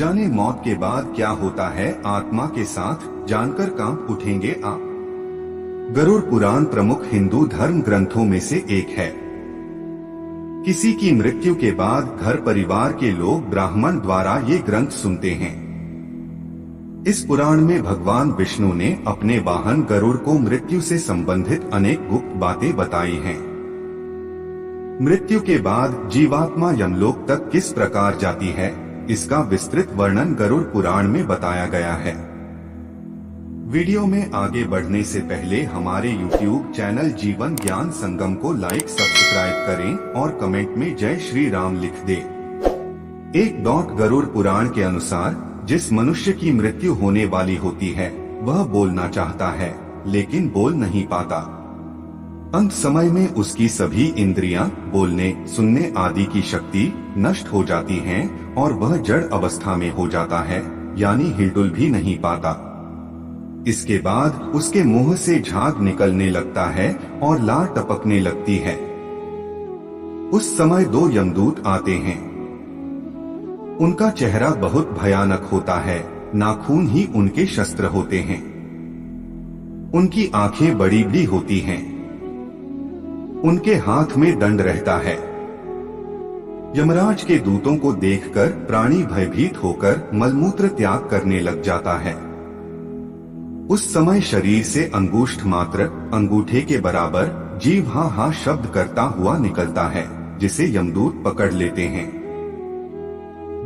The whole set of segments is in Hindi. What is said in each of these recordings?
जाने मौत के बाद क्या होता है आत्मा के साथ, जानकर कांप उठेंगे आप। गरुड़ पुराण प्रमुख हिंदू धर्म ग्रंथों में से एक है। किसी की मृत्यु के बाद घर परिवार के लोग ब्राह्मण द्वारा ये ग्रंथ सुनते हैं। इस पुराण में भगवान विष्णु ने अपने वाहन गरुड़ को मृत्यु से संबंधित अनेक गुप्त बातें बताई हैं। मृत्यु के बाद जीवात्मा यमलोक तक किस प्रकार जाती है, इसका विस्तृत वर्णन गरुड़ पुराण में बताया गया है। वीडियो में आगे बढ़ने से पहले हमारे YouTube चैनल जीवन ज्ञान संगम को लाइक सब्सक्राइब करें और कमेंट में जय श्री राम लिख दें। एक गरुड़ पुराण के अनुसार जिस मनुष्य की मृत्यु होने वाली होती है वह बोलना चाहता है लेकिन बोल नहीं पाता। अंत समय में उसकी सभी इंद्रियां, बोलने, सुनने आदि की शक्ति नष्ट हो जाती हैं और वह जड़ अवस्था में हो जाता है, यानी हिलडुल भी नहीं पाता। इसके बाद उसके मुंह से झाग निकलने लगता है और लार टपकने लगती है। उस समय 2 यमदूत आते हैं। उनका चेहरा बहुत भयानक होता है, नाखून ही उनके शस्त्र होते हैं। उनकी आंखें बड़ी बड़ी होती हैं। उनके हाथ में दंड रहता है। यमराज के दूतों को देखकर प्राणी भयभीत होकर मलमूत्र त्याग करने लग जाता है। उस समय शरीर से अंगुष्ठ मात्र, अंगूठे के बराबर जीव हा हा शब्द करता हुआ निकलता है, जिसे यमदूत पकड़ लेते हैं।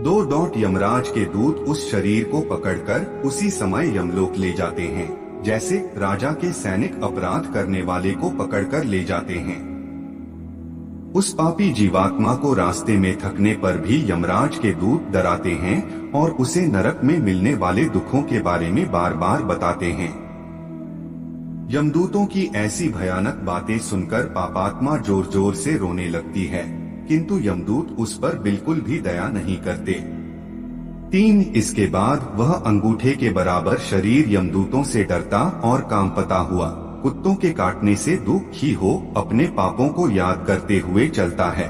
2 यमराज के दूत उस शरीर को पकड़कर उसी समय यमलोक ले जाते हैं, जैसे राजा के सैनिक अपराध करने वाले को पकड़कर ले जाते हैं। उस पापी जीवात्मा को रास्ते में थकने पर भी यमराज के दूत डराते हैं और उसे नरक में मिलने वाले दुखों के बारे में बार बार बताते हैं। यमदूतों की ऐसी भयानक बातें सुनकर पापात्मा जोर जोर से रोने लगती है, किंतु यमदूत उस पर बिल्कुल भी दया नहीं करते। 3 इसके बाद वह अंगूठे के बराबर शरीर यमदूतों से डरता और कांपता हुआ, कुत्तों के काटने से दुखी हो अपने पापों को याद करते हुए चलता है।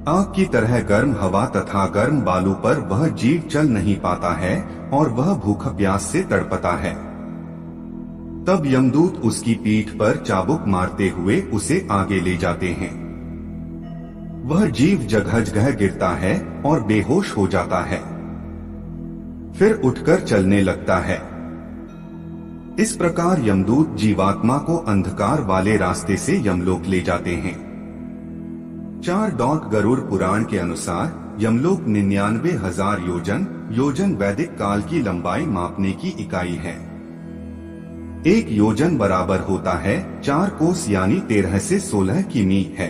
आग की तरह गर्म हवा तथा गर्म बालू पर वह जीव चल नहीं पाता है और वह भूख प्यास से तड़पता है। तब यमदूत उसकी पीठ पर चाबुक मारते हुए उसे आगे ले जाते हैं। वह जीव जगह जगह गिरता है और बेहोश हो जाता है, फिर उठकर चलने लगता है। इस प्रकार यमदूत जीवात्मा को अंधकार वाले रास्ते से यमलोक ले जाते हैं। 4 गरुड़ पुराण के अनुसार यमलोक 99,000 योजन वैदिक काल की लंबाई मापने की इकाई है। 1 योजन बराबर होता है 4 कोस यानी 13 से 16 किमी है।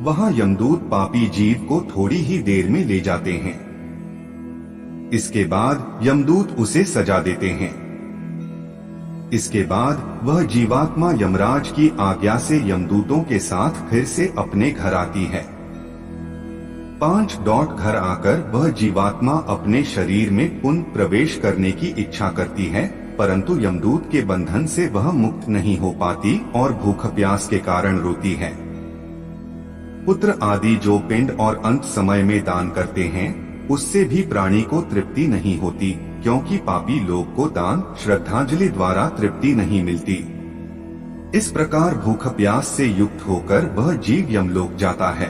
वहाँ यमदूत पापी जीव को थोड़ी ही देर में ले जाते हैं। इसके बाद यमदूत उसे सजा देते हैं। इसके बाद वह जीवात्मा यमराज की आज्ञा से यमदूतों के साथ फिर से अपने घर आती है। 5 घर आकर वह जीवात्मा अपने शरीर में पुनः प्रवेश करने की इच्छा करती है, परंतु यमदूत के बंधन से वह मुक्त नहीं हो पाती और भूख प्यास के कारण रोती है। पुत्र आदि जो पिंड और अंत समय में दान करते हैं, उससे भी प्राणी को तृप्ति नहीं होती, क्योंकि पापी लोग को दान श्रद्धांजलि द्वारा तृप्ति नहीं मिलती। इस प्रकार भूख प्यास से युक्त होकर वह जीव यमलोक जाता है।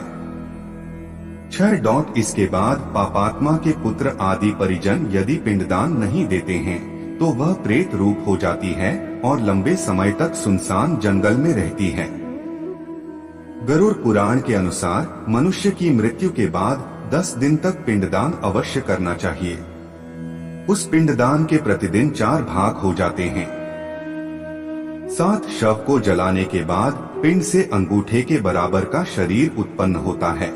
6 इसके बाद पापात्मा के पुत्र आदि परिजन यदि पिंडदान नहीं देते हैं तो वह प्रेत रूप हो जाती है और लंबे समय तक सुनसान जंगल में रहती है। गरुड़ पुराण के अनुसार मनुष्य की मृत्यु के बाद 10 दिन तक पिंडदान अवश्य करना चाहिए। उस पिंडदान के प्रतिदिन 4 भाग हो जाते हैं। 7 शव को जलाने के बाद पिंड से अंगूठे के बराबर का शरीर उत्पन्न होता है।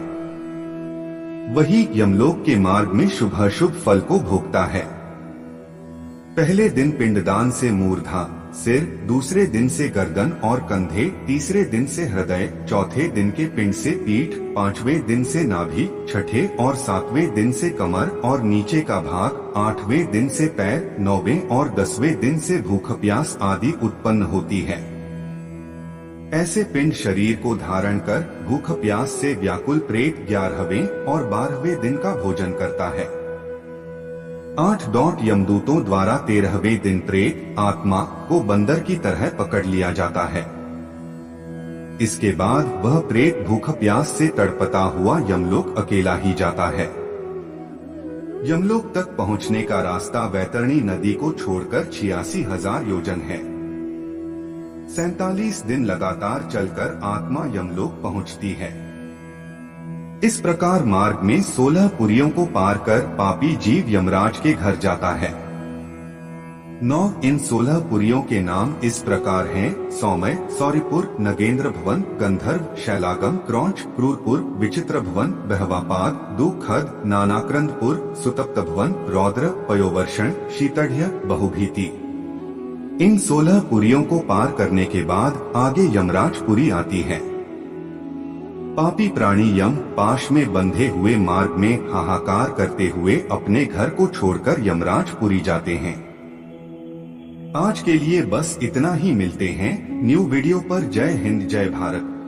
वही यमलोक के मार्ग में शुभ फल को भोगता है। पहले दिन पिंडदान से मूर्धा, सिर, दूसरे दिन से गर्दन और कंधे, तीसरे दिन से हृदय, चौथे दिन के पिंड से पीठ, 5वें दिन से नाभि, छठे और 7वें दिन से कमर और नीचे का भाग, 8वें दिन से पैर, 9वें और 10वें दिन से भूख प्यास आदि उत्पन्न होती है। ऐसे पिंड शरीर को धारण कर भूख प्यास से व्याकुल प्रेत 11वें और 12वें दिन का भोजन करता है। 8 यमदूतों द्वारा 13वें दिन प्रेत आत्मा को बंदर की तरह पकड़ लिया जाता है। इसके बाद वह प्रेत भूख प्यास से तड़पता हुआ यमलोक अकेला ही जाता है। यमलोक तक पहुंचने का रास्ता वैतरणी नदी को छोड़कर 86,000 योजन है। 47 दिन लगातार चलकर आत्मा यमलोक पहुंचती है। इस प्रकार मार्ग में 16 पुरियों को पार कर पापी जीव यमराज के घर जाता है। 9 इन 16 पुरियों के नाम इस प्रकार हैं: सौम्य, सौरिपुर, नगेंद्र भवन, गंधर्व, शैलागम, क्रौंच, क्रूरपुर, विचित्र भवन, बहवापाद, दुखद, नानाक्रंदपुर, सुतप्त भवन, रौद्र, पयोवर्षण, शीतढ़, बहुभीति। इन 16 पुरियों को पार करने के बाद आगे यमराजपुरी आती है। पापी प्राणी यम पाश में बंधे हुए मार्ग में हाहाकार करते हुए अपने घर को छोड़कर यमराजपुरी जाते हैं। आज के लिए बस इतना ही। मिलते हैं न्यू वीडियो पर। जय हिंद, जय भारत।